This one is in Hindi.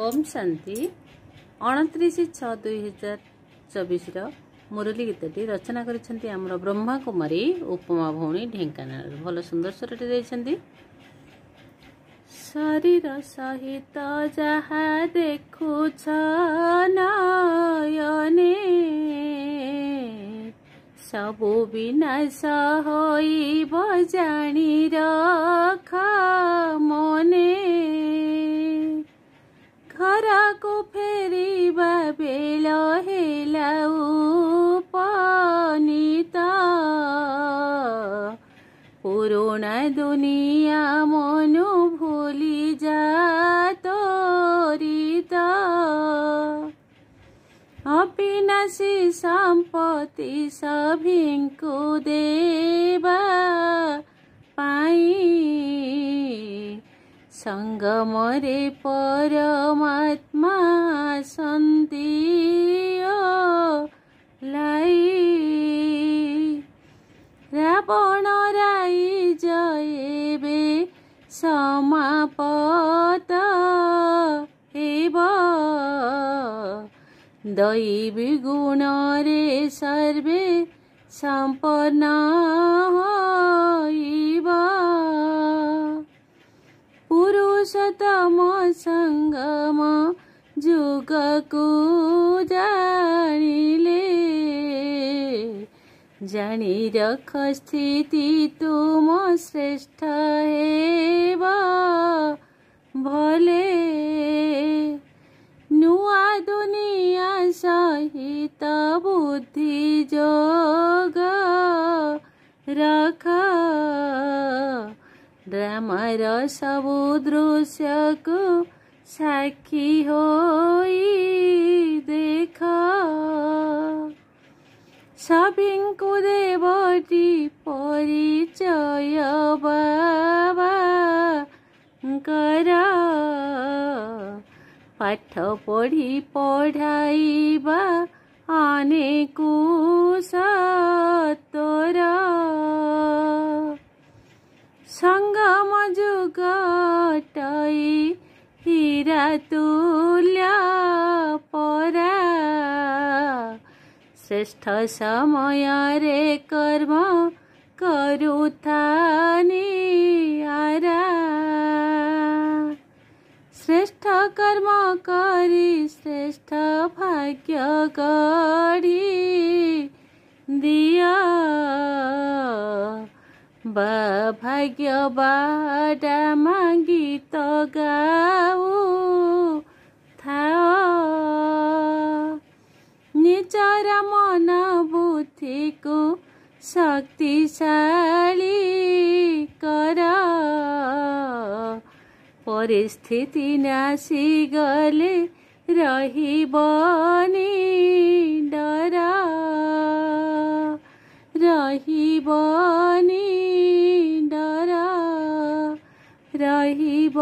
ओम शांति 29/6/2024 मुरली गीतटी रचना करिसेंती हमर ब्रह्मा कुमारी उपमा भौणी ढेंकानाल भल सुंदर स्वरटी देइसेंती। शरीर सहित जहा देखुछ नयने सबु विनाश होइब जानी रख मने घर को फेरिबा बेल हेला उपनीत पुराना दुनिया मनु भूली जा तोरित अविनाशी संपत्ति सभिंकु देवा पाई संगमरे परमात्मा शांति लाई रावण राई जयबे समापत हेब दैवी गुण रे सर्वे संपन्न होइब पुरुषोत्तम संगम जुग को जानिले जानी रख स्थिति तुम श्रेष्ठ हेब भले नुआ दुनिया सहित बुद्धि जोग रख ड्रामार सबु दृश्य को साक्षी होई देख सभिंकु देवटी परिचय बाबा कर पाठ पढ़ी पढ़ाइबा अनेकु सतोर संगम जुगटई हीरा तुल्य परा श्रेष्ठ समय रे कर्म करुथानी आरा श्रेष्ठ कर्म करी श्रेष्ठ भाग्य गढ़ी दिया भाग्य बाडा गीत गाऊ था निजर मन बुद्धि को शक्तिशाली कर परिस्थिति नासी गले रहिबनी डर रहिबनी डर रहिब।